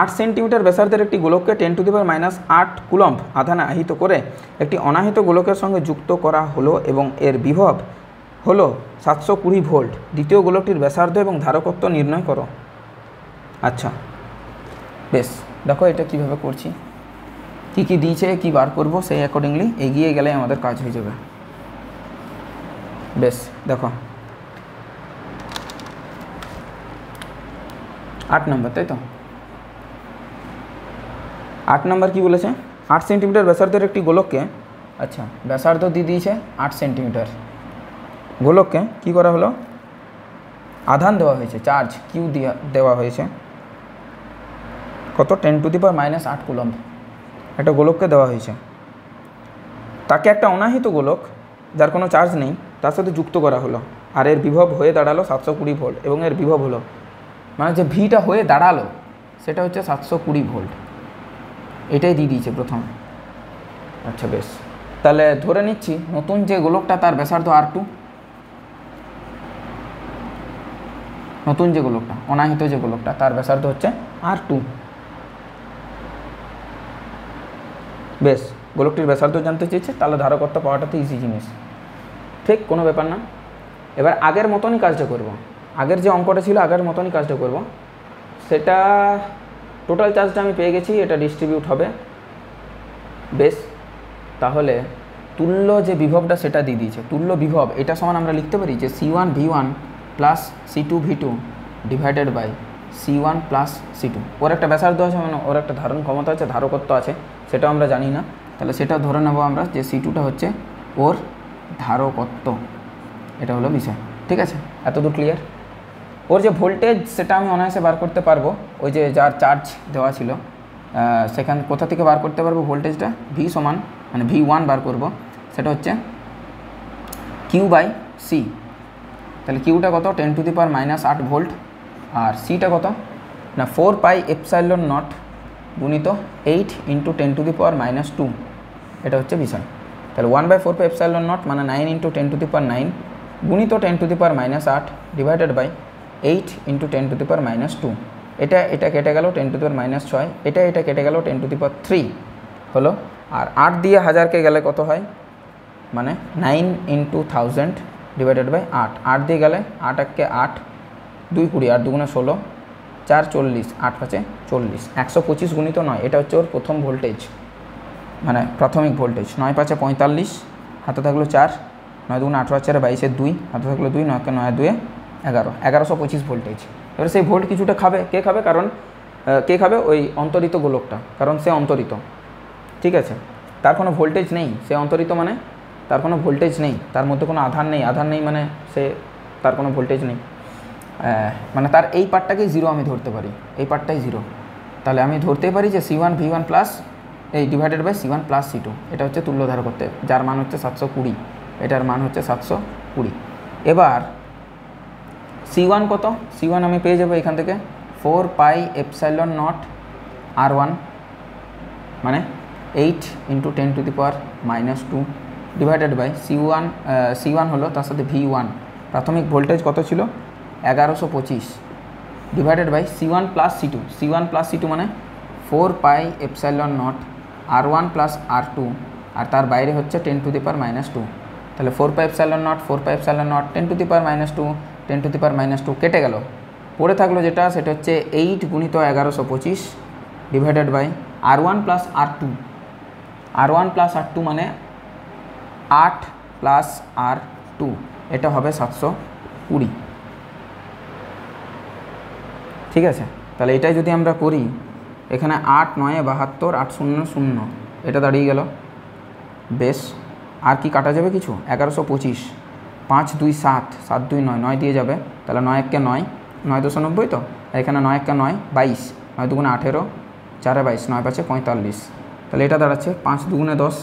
Speaker 1: 8 সেন্টিমিটার ব্যাসার্ধের একটি গোলককে 10⁻8 কুলম্ব আধানে আহিত করে একটি অনাহিত গোলকের সঙ্গে যুক্ত করা হলো এবং এর বিভব হলো 720 ভোল্ট। দ্বিতীয় গোলকটির ব্যাসার্ধ এবং ধারকত্ব নির্ণয় করো। আচ্ছা বেশ, দেখো এটা কিভাবে করছি, কি কি দিয়েছে, কি বার করব, সেই অ্যাকর্ডিংলি এগিয়ে গেলে আমাদের কাজ হয়ে যাবে। বেশ দেখো 8 নম্বর, তাই তো 8 নম্বর কী বলেছে, 8 সেন্টিমিটার ব্যাসার্ধের একটি গোলককে, আচ্ছা ব্যাসার্ধ দিয়ে দিয়েছে 8 সেন্টিমিটার, গোলককে কী করা হলো, আধান দেওয়া হয়েছে, চার্জ কিউ দেওয়া হয়েছে, কত 10⁻8 কুলম্ব একটা গোলককে দেওয়া হয়েছে। তাকে একটা অনাহিত গোলক যার কোনো চার্জ নেই তার সাথে যুক্ত করা হলো, আর এর বিভব হয়ে দাঁড়ালো 720 ভোল্ট, এবং এর বিভব হলো, মানে যে ভিটা হয়ে দাঁড়ালো সেটা হচ্ছে 720 ভোল্ট, এটাই দিয়ে দিয়েছে প্রথম। আচ্ছা বেশ, তাহলে ধরে নিচ্ছি নতুন যে গোলকটা তার ব্যাসার্ধ R2, নতুন যে গোলকটা, অনাহিত যে গোলকটা তার ব্যাসার্ধ হচ্ছে R2। বেশ, গোলকটির ব্যাসার্ধ জানতে চেয়েছে, তাহলে ধারকত্ব পাওয়াটা তো ইজি জিনিস, ঠিক, কোনো ব্যাপার না। এবার আগের মতনই কাজটা করব, আগের যে অঙ্কটা ছিল আগের মতনই কাজটা করব। সেটা টোটাল চার্জটা আমি পেয়ে গেছি, এটা ডিস্ট্রিবিউট হবে। বেশ, তাহলে তুল্য যে বিভবটা সেটা দিয়ে দিয়েছে, তুল্য বিভব এটা সমান আমরা লিখতে পারি যে C1 V1 plus C2 V2 divided by C1 plus C2। ওর একটা ব্যাসার্ধ আছে, মানে ওর একটা ধারণ ক্ষমতা আছে, ধারকত্ব আছে, সেটাও আমরা জানি না, তাহলে সেটাও ধরে নেব আমরা যে C2টা হচ্ছে ওর ধারকত্ব, এটা হলো বিষয়, ঠিক আছে, এতদূর ক্লিয়ার। ওর যে ভোল্টেজ সেটা আমি অনায়াসে বার করতে পারবো, ওই যে যার চার্জ দেওয়া ছিল সেখান কোথা থেকে বার করতে পারবো ভোল্টেজটা, V সমান মানে V1 বার করব, সেটা হচ্ছে Q/C। তাহলে কিউটা কত, 10⁻8 ভোল্ট, আর সিটা কত না 4πε0 গুণিত 8 × 10⁻², এটা হচ্ছে বিষয়। তাহলে 1/4πε0 মানে 9 × 10⁻9 গুণিত 10⁻8 ডিভাইডেড বাই 8 × 10⁻²। এটা কেটে গেল 10⁻6, এটা কেটে গেল 10⁻3 হলো, আর 8 দিয়ে 1000কে গেলে কত হয়, মানে 9 × 1000 ডিভাইডেড বাই 8, 8 দিয়ে গেলে 8 × 8 2 20, 8 2 16, 4 40, 8 5 40, 125 গুণিত 9, এটা হচ্ছে ওর প্রথম ভোল্টেজ, মানে প্রাথমিক ভোল্টেজ। 9 5 45, হাতে থাকলো 4, 9 2 18, 4 22, 2 হাতে থাকলো 2, 9 9 2 11, 1125 ভোল্টেজ। এবার সেই ভোল্ট কিছুটা খাবে, কে খাবে, কারণ কে খাবে, ওই অন্তরিত গোলকটা, কারণ সে অন্তরিত, ঠিক আছে, তার কোনো ভোল্টেজ নেই, সে অন্তরিত মানে তার কোনো ভোল্টেজ নেই, তার মধ্যে কোনো আধান নেই, মানে সে তার কোনো ভোল্টেজ নেই, মানে তার এই পার্টটাকেই 0 আমি ধরতে পারি, এই পার্টটাই 0। তাহলে আমি ধরতেই পারি যে C1 V1 প্লাস এই divided by C1 plus C2, এটা হচ্ছে তুল্য ধারকত্ব, যার মান হচ্ছে 720, এটার মান হচ্ছে 720। এবার C1 কত, C1 আমি পেয়ে যাবো এখান থেকে 4πε0 R1 মানে 8 × 10⁻² ডিভাইডেড বাই C1 হলো তার সাথে V1 প্রাথমিক ভোল্টেজ কত ছিল 1125 divided by C1 plus C2 মানে 4πε0 R1 প্লাস R2, আর তার বাইরে হচ্ছে 10⁻²। তাহলে 4πε0 10⁻², কেটে গেল, পড়ে থাকলো যেটা, সেটা হচ্ছে 8 × 1125 divided by R1 plus R2 মানে 8 প্লাস R2, এটা হবে 720, ঠিক আছে। তাহলে এটাই যদি আমরা করি, এখানে 8 9 72, 8 0 0, এটা দাঁড়িয়ে গেল। বেশ, আর কি কাটা যাবে কিছু, 1125, 5 2 7, 7 2 9, 9 দিয়ে যাবে, তাহলে 9 1 9, 9 2 90 তো, এখানে 9 1 9 22, 9 2 18, 4 22, 9 5 45, তাহলে এটা দাঁড়াচ্ছে 5 2 10,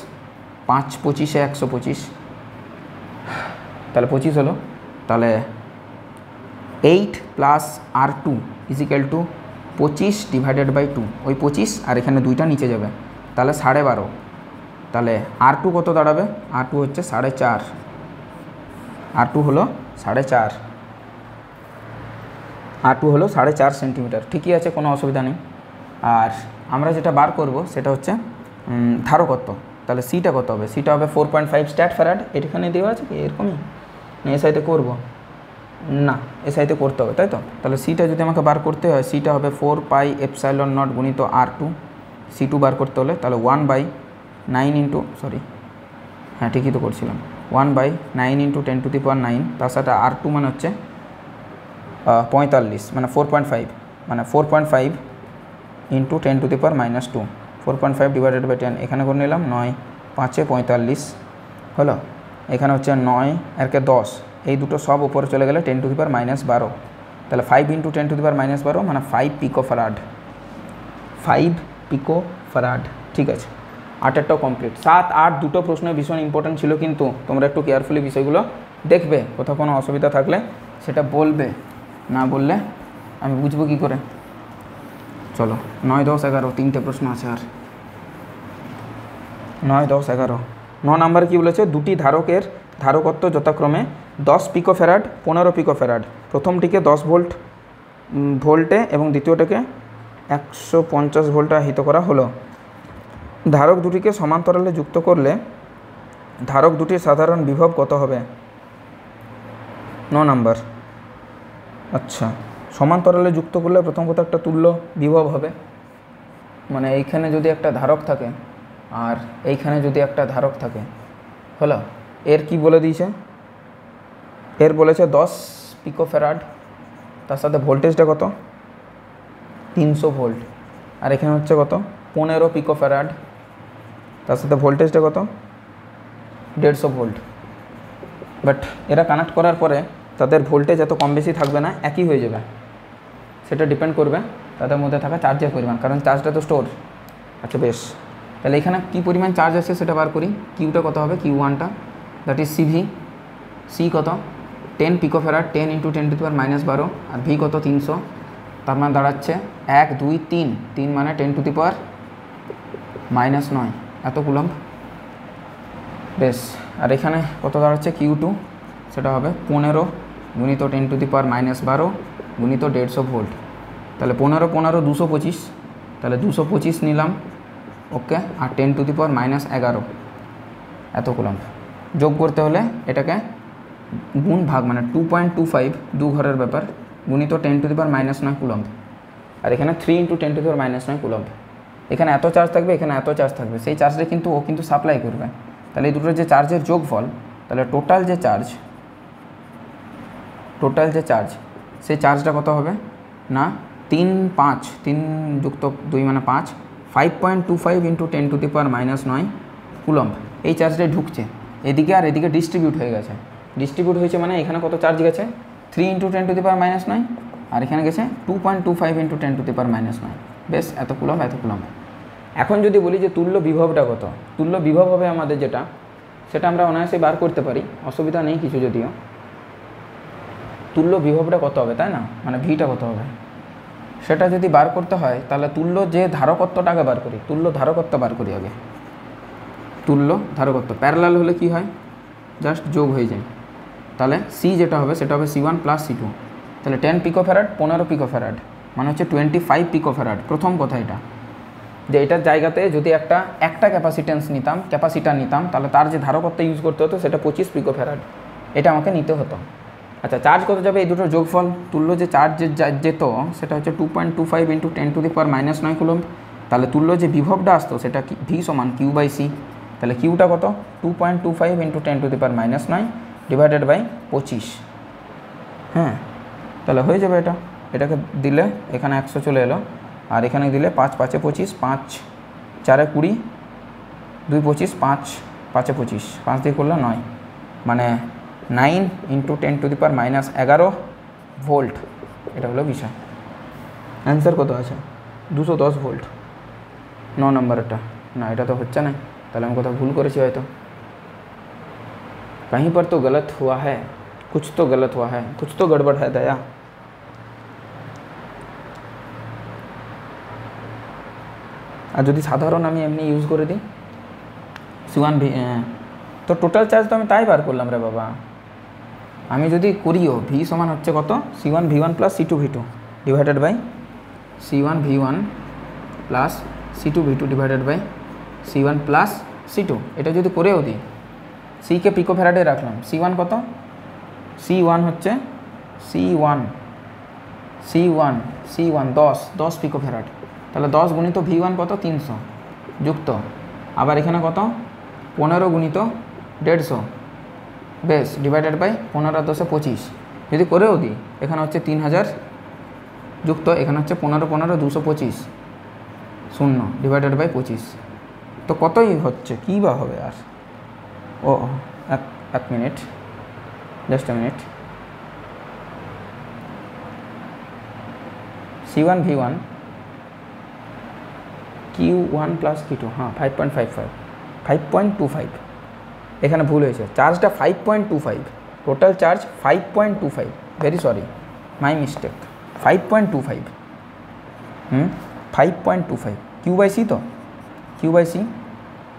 Speaker 1: 5 25 125, তাহলে 25 হলো। তাহলে 8 plus R2 equal to 25 divided by 2, ওই 25 আর এখানে 2টা নিচে যাবে, তাহলে 12.5। তাহলে R2 কত দাঁড়াবে? R2 হচ্ছে 4.5, R2 হলো 4.5, R2 হলো 4.5 সেন্টিমিটার। ঠিকই আছে, কোনো অসুবিধা নেই। আর আমরা যেটা বার করব সেটা হচ্ছে ধারকত্ব। তাহলে সিটা কত হবে? সিটা হবে 4.5 স্ট্যাট ফ্যারাড। এখানে দেওয়া আছে কি এরকমই? না এসআইতে করবো না, এসআইতে করতে হবে, তাই তো? তাহলে সিটা যদি আমাকে বার করতে হয়, সিটা হবে 4 পাই এপসাইলন নট গুণিত R2, C2 বার করতে হলে তাহলে 1/9 ইন্টু, সরি হ্যাঁ ঠিকই তো করছিলাম, 1/9 ইন্টু 10⁹, তার সাথে R2 মানে হচ্ছে 45, মানে 4.5, মানে 4.5 ইন্টু 10⁻², 4.5 ডিভাইডেড বাই 10, এখানে করে নিলাম 9 5 45 হলো। এখানে হচ্ছে 9 আর 10, এই দুটো সব উপরে চলে গেলে 10⁻12, তাহলে 5 ইন্টু 10⁻12 মানে 5 পিকোফ্যারাড, 5 পিকোফ্যারাড। ঠিক আছে, 8টাও কমপ্লিট। 7 8 দুটো প্রশ্ন ভীষণ ইম্পর্টেন্ট ছিল, কিন্তু তোমরা একটু কেয়ারফুলি বিষয়গুলো দেখবে, কোথাও কোনো অসুবিধা থাকলে সেটা বলবে, না বললে আমি বুঝবো কী করে। চলো 9 10 11 তিনটে প্রশ্ন আছে, আর 9 10 11। 9 নাম্বার কী বলেছে? দুটি ধারকের ধারকত্ব যথাক্রমে 10 পিকোফ্যারাড 15 পিকোফ্যারাড, প্রথমটিকে 10 ভোল্টে এবং দ্বিতীয়টাকে 150 ভোল্টে আহিত করা হলো। ধারক দুটিকে সমান্তরালে যুক্ত করলে ধারক দুটির সাধারণ বিভব কত হবে? 9 নাম্বার। আচ্ছা, সমান্তরালে যুক্ত করলে প্রথম কথা একটা তুল্য বিভব হবে, মানে এইখানে যদি একটা ধারক থাকে আর এইখানে যদি একটা ধারক থাকে, হলো। এর কি বলে দিয়েছে? এর বলেছে 10 পিকোফ্যারাড, তার সাথে ভোল্টেজটা কত? 300 ভোল্ট। আর এখানে হচ্ছে কত? 15 পিকোফ্যারাড, তার সাথে ভোল্টেজটা কত? 150 ভোল্ট। বাট এরা কানেক্ট করার পরে তাদের ভোল্টেজ এত কম বেশি থাকবে না, একই হয়ে যাবে। সেটা ডিপেন্ড করবে তাদের মধ্যে থাকা চার্জের পরিমাণ, কারণ চার্জটা তো স্টোর। আচ্ছা বেশ, তাহলে এখানে কী পরিমাণ চার্জ আছে সেটা বার করি। কিউটা কত হবে? Q1টা দ্যাট ইজ CV, সি কত? 10 পিকোফ্যারাড, 10 ইন্টু 10⁻12, আর ভি কত? 300, তার মানে দাঁড়াচ্ছে 1 2 3, 3 মানে 10⁻9 এত কুলম্ব। বেশ, আর এখানে কত দাঁড়াচ্ছে? Q2, সেটা হবে 15 গুণিত 10⁻12 গুণিত 150 ভোল্ট, তাহলে 15 15 225, তাহলে 225 নিলাম, ওকে, আর 10⁻11 এত কুলম্ব। যোগ করতে হলে এটাকে গুণ ভাগ, মানে 2.25, দু ঘরের ব্যাপার, গুণিত 10⁻9 কুলম্ব, আর এখানে 3 ইন্টু 10⁻9 কুলম্ব। এখানে এত চার্জ থাকবে, এখানে এত চার্জ থাকবে, সেই চার্জটা কিন্তু ও কিন্তু সাপ্লাই করবে। তাহলে এই দুটোর যে চার্জের যোগফল, তাহলে টোটাল যে চার্জ সেই চার্জটা কত হবে? না 3 5, 3 যুক্ত 2 মানে 5, 5.25 ইন্টু 10⁻9 কুলম্ব। এই চার্জটাই ঢুকছে এদিকে, আর এদিকে ডিস্ট্রিবিউট হয়ে গেছে। ডিস্ট্রিবিউট হয়েছে মানে এখানে কত চার্জ গেছে? 3 ইন্টু 10⁻9, আর এখানে গেছে 2.25 ইন্টু 10⁻9। বেশ, এত কুলম্ব এত কুলম্ব। এখন যদি বলি যে তুল্য বিভবটা কত, তুল্য বিভব হবে আমাদের যেটা, সেটা আমরা অনায়াসে বার করতে পারি, অসুবিধা নেই কিছু। যদিও তুল্য বিভবটা কত হবে, তাই না, মানে ভিটা কত হবে, সেটা যদি বার করতে হয় তাহলে তুল্য যে ধারকত্বটাকে বার করি, তুল্য ধারকত্ব বার করি আগে। তুল্য ধারকত্ব প্যারালাল হলে কি হয়? জাস্ট যোগ হয়ে যায়। তাহলে সি যেটা হবে সেটা হবে C1 প্লাস C2, তাহলে 10 পিকোফ্যারাড 15 পিকোফ্যারাড মানে হচ্ছে 25 পিকোফ্যারাড। প্রথম কথা এটা, যে এটার জায়গাতে যদি একটা ক্যাপাসিটার নিতাম তাহলে তার যে ধারকত্ব ইউজ করতে হতো সেটা 25 পিকোফ্যারাড, এটা আমাকে নিতে হতো। আচ্ছা, চার্জ কত যাবে? এই দুটোর যোগফল, তুল্য যে চার্জ যেত সেটা হচ্ছে 2.25 ইন্টু 10⁻9 কুলম্ব। তাহলে তুল্য যে বিভবটা আসতো সেটা ভি সমান Q/C, তাহলে কিউটা কত? 2.25 ইন্টু 10⁻9 ডিভাইডেড বাই 25। হ্যাঁ, তাহলে হয়ে যাবে এটা। এটাকে দিলে এখানে 100 চলে এলো, আর এখানে দিলে 5 5 25, 5 4 20, 2 25, 5 5 25, 5 দিয়ে করলে 9, মানে 9 ইন্টু 10⁻11 ভোল্ট। এটা হলো বিষয়। অ্যান্সার কত আছে? 210 ভোল্ট। 9 নম্বরটা না, এটা তো হচ্ছে না, তাহলে আমি কোথাও ভুল করেছি হয়তো, कहीं पर तो गलत हुआ है, कुछ तो गलत हुआ है, कुछ तो गड़बड़ है दया। আর যদি সাধারণ আমি এমনি ইউজ করে দিই C1 ভি, তো টোটাল চার্জ তো আমি তাই বার করলাম রে বাবা। আমি যদি করিও ভি সমান হচ্ছে কত, C1 V1 plus C2 V2 divided by C1 V1 plus C2 V2 divided by C1 plus C2, এটা যদি করেও দিই, সিকে পিকো ফ্যারাডে রাখলাম, C1 কত, C1 হচ্ছে C1 10 পিকো ফ্যারাড, তাহলে 10 গুণিত V1 কত 300 যুক্ত, আবার এখানে কত 15 গুণিত 150 বেশ ডিভাইডেড বাই 15 10 25, যদি করেও দিই এখানে হচ্ছে 3000 যুক্ত, এখানে হচ্ছে 15 15 225 শূন্য ডিভাইডেড বাই 25, তো কতই হচ্ছে, কী বা হবে আর, ও এক মিনিট, just a minute, C1 V1 Q1 plus Q2, হ্যাঁ 5.25, এখানে ভুল হয়েছে, চার্জটা 5.25, total charge 5.25, very sorry my mistake, 5.25, 5.25 Q by C, তো কিউ বাই সি,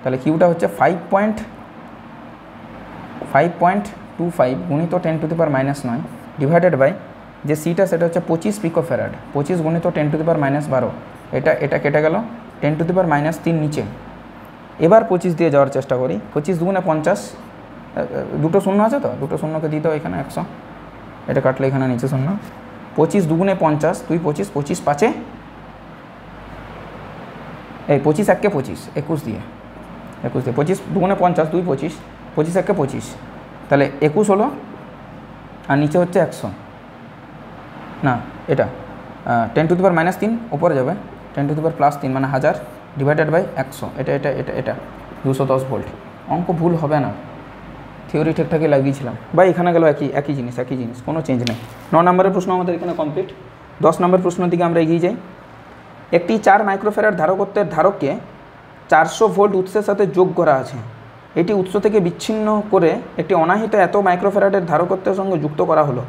Speaker 1: তাহলে কিউটা হচ্ছে 5.25 গুণিত 10 to the power -9 divided by যে সিটা সেটা হচ্ছে 25 পিকো ফ্যারাড, 25 গুণিত 10 টু দি পাওয়ার -12, এটা কেটে গেল, 10 টু দি পাওয়ার -3 নিচে, এবার 25 দিয়ে যাওয়ার চেষ্টা করি, 25 দুগুণে 50, দুটো শূন্য আছে তো, দুটো শূন্যকে দিতে হয় এখানে 100, এটা কাটলে এখানে নিচে শূন্য, 25 দুগুণে 50, তুই 25 25 5 এই 25 1 কে 25 21 দিয়ে 25 দুগুণে 50 2 25 25 1 কে 25, তাহলে 21 হলো, আর নিচে হচ্ছে 100, না এটা 10 টু দি পাওয়ার -3 উপরে যাবে, 10 টু দি পাওয়ার +3 মানে 1000 ডিভাইডেড বাই 100, এটা 210 ভোল্ট, অঙ্ক ভুল হবে না, থিওরি ঠিকঠাকই লাগিয়েছিলাম বা এখানে গেল একই জিনিস, কোনো চেঞ্জ নেই। 9 নম্বরের প্রশ্ন আমাদের এখানে কমপ্লিট। 10 নম্বর প্রশ্নের দিকে আমরা এগিয়ে যাই। একটি 4 মাইক্রোফ্যারাড ধারকত্বের ধারককে 400 ভোল্ট উৎসের সাথে যোগ করা আছে, এটি উৎস থেকে বিচ্ছিন্ন করে একটি অনাহিত এত মাইক্রোফ্যারাডের ধারকত্বের সঙ্গে যুক্ত করা হলো,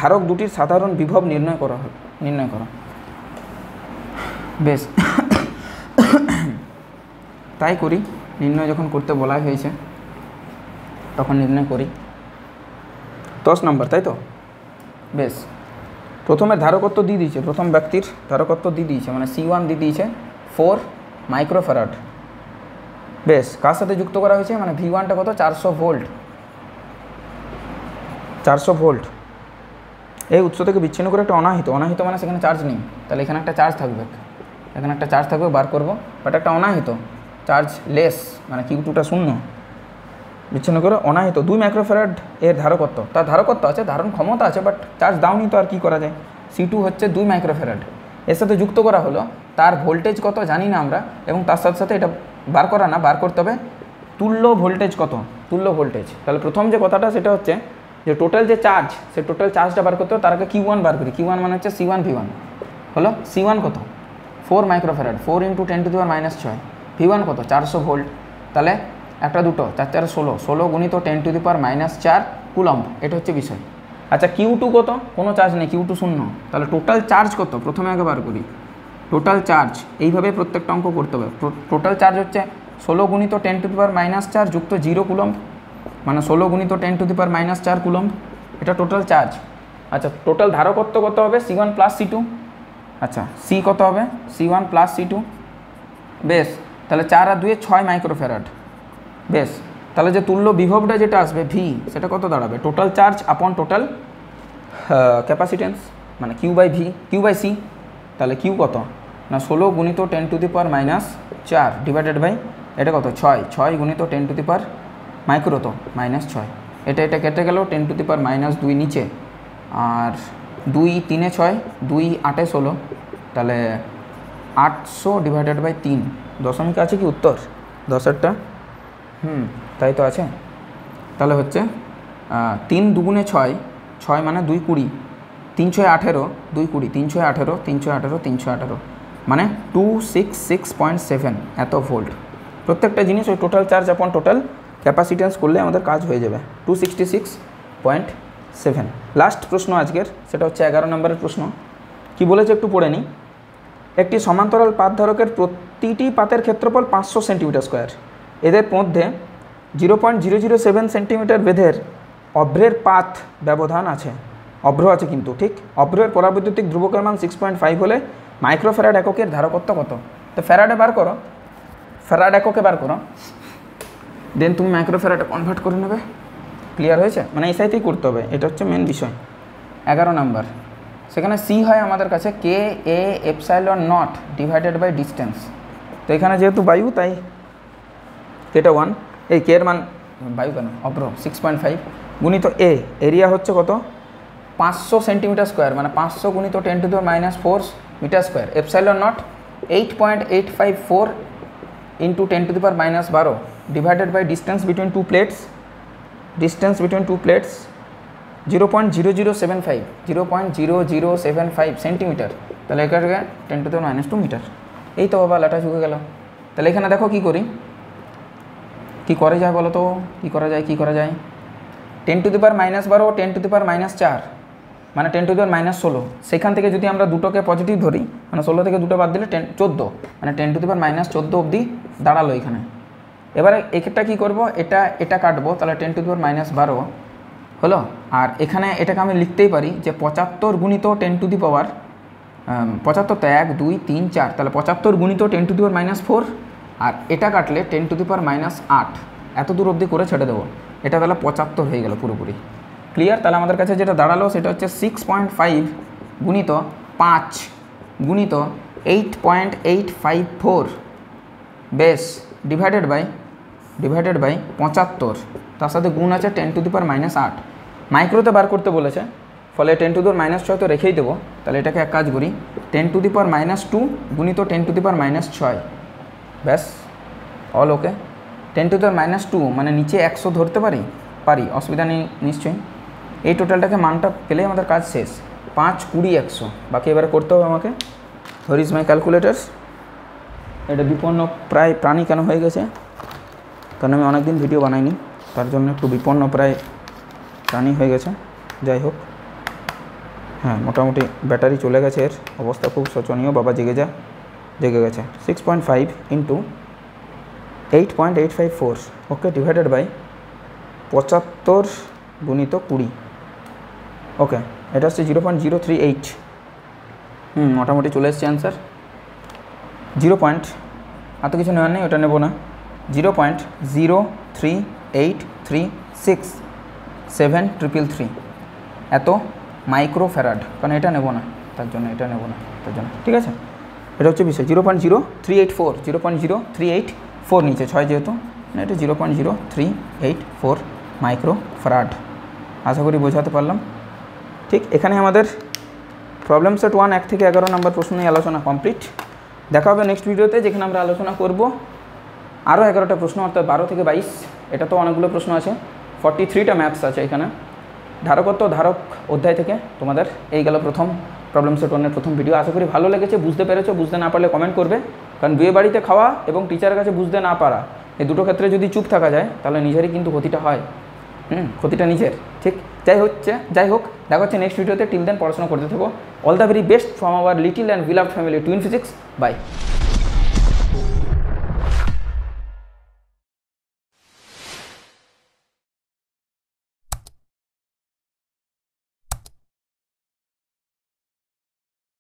Speaker 1: ধারক দুটির সাধারণ বিভব নির্ণয় করা। বেশ তাই করি, নির্ণয় যখন করতে বলা হয়েছে তখন নির্ণয় করি। 10 নম্বর, তাই তো? বেশ, প্রথমে ধারকত্ব দিয়ে দিয়েছে, প্রথম ব্যক্তির ধারকত্ব দিয়ে দিয়েছে, মানে C1 দিয়ে দিয়েছে 4 মাইক্রোফ্যারাড। বেশ, কার সাথে যুক্ত করা হয়েছে, মানে V1টা কত 400 ভোল্ট, এই উৎস থেকে বিচ্ছিন্ন করে একটা অনাহিত মানে সেখানে চার্জ নেই, তাহলে এখানে একটা চার্জ থাকবে, বার করবো, বাট একটা অনাহিত চার্জ লেস, মানে Q2টা শূন্য, বিচ্ছিন্ন করে অনাহিত 2 মাইক্রোফ্যারাড এর ধারকত্ব, তার ধারকত্ব আছে, ধারণ ক্ষমতা আছে, বাট চার্জ দাওনি, তো আর কি করা যায়। C2 হচ্ছে 2 মাইক্রোফ্যারাড, এর সাথে যুক্ত করা হলো, তার ভোল্টেজ কত জানি না আমরা, এবং তার সাথে সাথে এটা বার করতে হবে তুল্য ভোল্টেজ কত, তাহলে প্রথম যে কথাটা সেটা হচ্ছে যে টোটাল যে চার্জ, সে টোটাল চার্জটা বার করতে হবে, তার আগে Q1 বার করি, Q1 মানে হচ্ছে C1 V1 হলো, C1 কত 4 microfarad, 4 × 10 to the power -6, V1 কত 400 ভোল্ট, তাহলে একটা দুটো 4 4 16 গুণিত 10 টু দি পাওয়ার -4 কুলম্ব, এটা হচ্ছে বিষয়। আচ্ছা Q2 কত, কোনো চার্জ নেই, Q2 শূন্য, তাহলে টোটাল চার্জ কত, প্রথমে আগে বার করি টোটাল চার্জ, এইভাবে প্রত্যেকটা অঙ্ক করতে হবে। টোটাল চার্জ হচ্ছে 16 গুণিত 10 টু দি পাওয়ার -4 যুক্ত 0 কুলম্ব, মানে 16 গুণিত 10 টু দি পাওয়ার -4 কুলম্ব, এটা টোটাল চার্জ। আচ্ছা টোটাল ধারকত্ব কত হবে, C1 প্লাস C2, আচ্ছা C কত হবে, C1 প্লাস C2, বেশ, তাহলে 4 আর 2 6 মাইক্রোফ্যারাড, বেশ, তাহলে যে তুল্য বিভবটা যেটা আসবে V, সেটা কত দাঁড়াবে, total charge upon total capacitance, মানে Q বাই C, তাহলে Q কত না 16 গুণিত 10 to the power -4 divided by এটা কত 6 গুণিত 10 টু দি পাওয়ার মাইক্রো, তো -6, এটা কেটে গেল, 10 টু দি পাওয়ার -2 নিচে, আর 2 3 6 2 8 16, তাহলে 800 ডিভাইডেড বাই 3, দশমিক আছে কি উত্তর 10-এরটা, তাই তো আছে, তাহলে হচ্ছে 3 দুগুণে 6 মানে 2 20, 3 6 18, 2 20, 3 6 18, 318, মানে 266.7 এত ভোল্ট। প্রত্যেকটা জিনিস ওই total charge upon total capacitance করলে আমাদের কাজ হয়ে যাবে 266.7। লাস্ট প্রশ্ন আজকের, সেটা হচ্ছে 11 নম্বরের প্রশ্ন। কি বলেছে একটু পড়ে নিই। একটি সমান্তরাল পাত ধারকের প্রতিটি পাতের ক্ষেত্রফল 500 সেন্টিমিটার স্কোয়ার। এদের মধ্যে 0.007 সেন্টিমিটার বেধের অভ্রের পাত ব্যবধান আছে, অভ্র আছে কিন্তু, ঠিক। অভ্রের পরাবৈদ্যুতিক ধ্রুবকের মান 6.5 হলে মাইক্রোফ্যারাড এককের ধারকত্ব কত? তো ফ্যারাডে বার করো, ফ্যারাড এককে বার করো, দেন তুমি মাইক্রোফ্যারাডে কনভার্ট করে নেবে। ক্লিয়ার হয়েছে? মানে এসআইতেই করতে হবে, এটা হচ্ছে মেন বিষয়। 11 নাম্বার, সেখানে সি হয় আমাদের কাছে K A epsilon naught divided by distance. তো এখানে যেহেতু বায়ু তাই এটা 1, এই কে এর মান বায়ু কেন অভ্র 6.5 গুণিত এ, এরিয়া হচ্ছে কত 500 সেন্টিমিটার স্কোয়ার, মানে 500 গুণিত 10⁻⁴ metre square. Epsilon naught 8.854 into 10⁻12 divided by distance between two plates, distance between two plates 0.0075 centimetre. তাহলে এখানে 10⁻² মিটার। এই তো বাবা লাটা ঝুঁকে গেল। তাহলে এখানে দেখো কি করি, কি করে যায় বলো তো, কি করা যায় 10⁻12 ও 10⁻⁴, মানে 10⁻16। সেখান থেকে যদি আমরা দুটোকে পজিটিভ ধরি, মানে 16 থেকে দুটো বাদ দিলে 14, মানে 10⁻14 অবধি দাঁড়ালো এখানে। এবারে একটা কী করবো, এটা কাটবো, তাহলে 10⁻12 হলো। আর এখানে এটাকে আমি লিখতেই পারি যে 75 গুণিত 10⁻, 75 তো 1 2 3 4, তাহলে 75 গুণিত 10⁻⁴, আর এটা কাটলে 10⁻8, এত দূর অবধি করে ছেড়ে দেবো। এটা তাহলে 75 হয়ে গেল পুরোপুরি। ক্লিয়ার? তাহলে আমাদের কাছে যেটা দাঁড়ালো সেটা হচ্ছে 6.5 গুণিত 5 গুণিত 8.854 বেস ডিভাইডেড বাই 75, তার সাথে গুণ আছে 10⁻8। মাইক্রোতে বার করতে বলেছে, ফলে 10⁻6 তো রেখেই দেবো। তাহলে এটাকে এক কাজ করি, 10⁻² গুণিত 10⁻6, ব্যাস অল ওকে। 10⁻² মানে নিচে 100 ধরতে পারি, অসুবিধা নেই নিশ্চয়ই। এই টোটালটাকে মানটা পেলেই আমাদের কাজ শেষ। 5 20 100, বাকি এবারে করতে হবে আমাকে। Where is my calculators. এটা বিপন্ন প্রায় প্রাণী কেন হয়ে গেছে, কারণ আমি অনেকদিন ভিডিও বানাইনি, তার জন্য একটু বিপন্ন প্রায় প্রাণী হয়ে গেছে। যাই হোক, হ্যাঁ মোটামুটি ব্যাটারি চলে গেছে, এর অবস্থা খুব শোচনীয়। বাবা জেগে গেছে। 6.5 ইন্টু 8.854 ওকে, ডিভাইডেড বাই 75 গুণিত 20, ওকে। এটা হচ্ছে 0.038। মোটামুটি চলে এসছে অ্যান্সার। 0. এত কিছু নেওয়ার নেই, ওটা নেব না। 0.038367333 এত মাইক্রোফ্যারাড, কারণ এটা নেব না, তার জন্য ঠিক আছে। এটা হচ্ছে বিষয়। 0.0384, 0.0384 নিচে 6 যেহেতু, এটা 0.0384 মাইক্রোফ্যারাড। আশা করি বোঝাতে পারলাম। ঠিক, এখানে আমাদের প্রবলেম সেট 1 1 থেকে 11 নম্বর প্রশ্ন নিয়ে আলোচনা কমপ্লিট। দেখা হবে নেক্সট ভিডিওতে, যেখানে আমরা আলোচনা করব আরও 11টা প্রশ্ন, অর্থাৎ 12 থেকে 22। এটা তো অনেকগুলো প্রশ্ন আছে, 43টা ম্যাথস আছে এখানে। ধারকত্ব ধারক অধ্যায় থেকে তোমাদের এই গেল প্রথম প্রবলেম সেট 1-এর প্রথম ভিডিও। আশা করি ভালো লেগেছে, বুঝতে পেরেছো। বুঝতে না পারলে কমেন্ট করবে, কারণ বিয়ে বাড়িতে খাওয়া এবং টিচারের কাছে বুঝতে না পারা, এই দুটো ক্ষেত্রে যদি চুপ থাকা যায় তাহলে নিজেরই কিন্তু ক্ষতিটা হয়। ক্ষতিটা নিজের। ঠিক, যাই হোক দেখা হচ্ছে নেক্সট ভিডিওতে। টিল দেন পড়াশোনা করতে থাকো। All the very best from our little and beloved family twin physics. By.